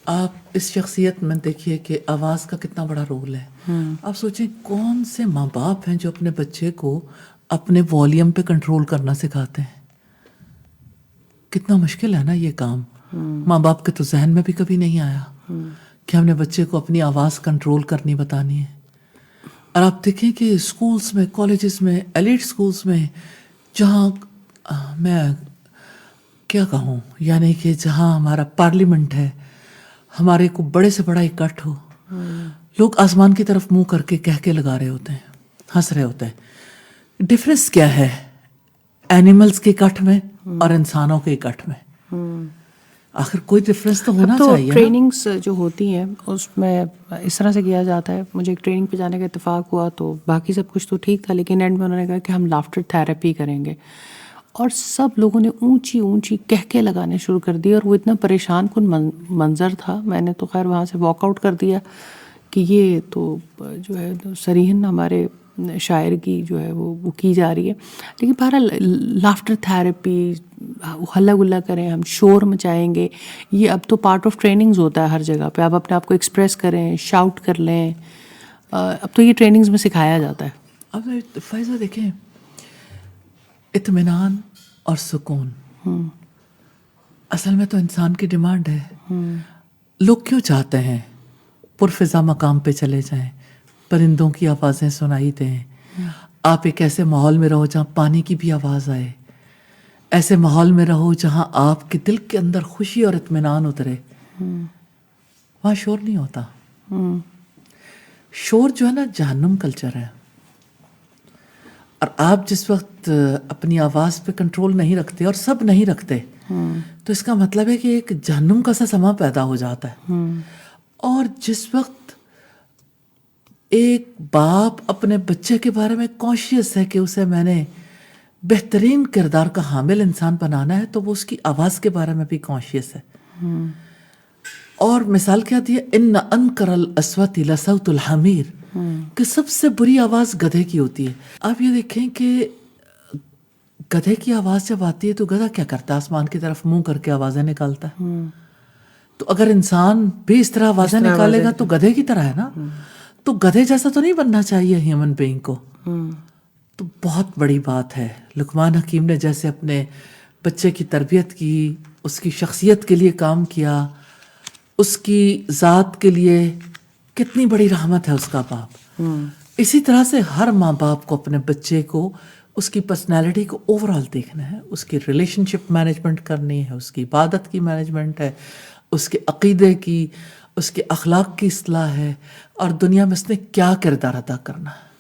آپ اس شخصیت میں دیکھیے کہ آواز کا کتنا بڑا رول ہے. آپ سوچیں کون سے ماں باپ ہیں جو اپنے بچے کو اپنے والیوم پہ کنٹرول کرنا سکھاتے ہیں. کتنا مشکل ہے نا یہ کام. ماں باپ کے تو ذہن میں بھی کبھی نہیں آیا کہ ہم نے بچے کو اپنی آواز کنٹرول کرنی بتانی ہے. اور آپ دیکھیں کہ اسکولس میں، کالجز میں، ایلیٹ اسکولس میں، جہاں میں کیا کہوں، یعنی کہ جہاں ہمارا پارلیمنٹ ہے، ہمارے کو بڑے سے بڑا اکٹھ ہو، لوگ آسمان کی طرف منہ کر کے کہہ کے لگا رہے ہوتے ہیں، ہنس رہے ہوتے ہیں. ڈفرینس کیا ہے اینیملز کے اکٹھ میں اور انسانوں کے اکٹھ میں؟ آخر کوئی ڈفرینس تو ہونا چاہیے نا. ٹریننگس جو ہوتی ہیں اس میں اس طرح سے کیا جاتا ہے. مجھے ایک ٹریننگ پہ جانے کا اتفاق ہوا تو باقی سب کچھ تو ٹھیک تھا، لیکن اینڈ میں انہوں نے کہا کہ ہم لافٹر تھراپی کریں گے، اور سب لوگوں نے اونچی اونچی کہکے لگانے شروع کر دی. اور وہ اتنا پریشان کن منظر تھا. میں نے تو خیر وہاں سے واک آؤٹ کر دیا کہ یہ تو جو ہے صریحاً ہمارے شاعر کی جو ہے وہ کی جا رہی ہے. لیکن بہرحال لافٹر تھراپی، ہلا گلا کریں، ہم شور مچائیں گے، یہ اب تو پارٹ آف ٹریننگز ہوتا ہے ہر جگہ پہ. آپ اپنے آپ کو ایکسپریس کریں، شاؤٹ کر لیں، اب تو یہ ٹریننگز میں سکھایا جاتا ہے. اب فائزہ دیکھیں، اطمینان اور سکون اصل میں تو انسان کی ڈیمانڈ ہے. لوگ کیوں چاہتے ہیں پرفضا مقام پہ چلے جائیں، پرندوں کی آوازیں سنائی دیں، آپ ایک ایسے ماحول میں رہو جہاں پانی کی بھی آواز آئے، ایسے ماحول میں رہو جہاں آپ کے دل کے اندر خوشی اور اطمینان اترے. وہاں شور نہیں ہوتا. شور جو ہے نا جہنم کلچر ہے. اور آپ جس وقت اپنی آواز پہ کنٹرول نہیں رکھتے، اور سب نہیں رکھتے، تو اس کا مطلب ہے کہ ایک جہنم کا سا سما پیدا ہو جاتا ہے. اور جس وقت ایک باپ اپنے بچے کے بارے میں کانشیس ہے کہ اسے میں نے بہترین کردار کا حامل انسان بنانا ہے، تو وہ اس کی آواز کے بارے میں بھی کانشیس ہے. اور مثال کیا دی ہے، ان انکر الاصوات لصوت الحمیر، کہ سب سے بری آواز گدھے کی ہوتی ہے. آپ یہ دیکھیں کہ گدھے کی آواز جب آتی ہے تو گدھا کیا کرتا ہے؟ آسمان کی طرف منہ کر کے آوازیں نکالتا ہے. تو اگر انسان بھی اس طرح آوازیں نکالے گا تو گدھے کی طرح ہے نا. تو گدھے جیسا تو نہیں بننا چاہیے ہیومن بینگ کو. تو بہت بڑی بات ہے. لقمان حکیم نے جیسے اپنے بچے کی تربیت کی، اس کی شخصیت کے لیے کام کیا، اس کی ذات کے لیے کتنی بڑی رحمت ہے اس کا باپ. اسی طرح سے ہر ماں باپ کو اپنے بچے کو، اس کی پرسنالٹی کو اوور آل دیکھنا ہے. اس کی ریلیشن شپ مینجمنٹ کرنی ہے، اس کی عبادت کی مینجمنٹ ہے، اس کے عقیدے کی، اس کے اخلاق کی اصلاح ہے، اور دنیا میں اس نے کیا کردار ادا کرنا ہے.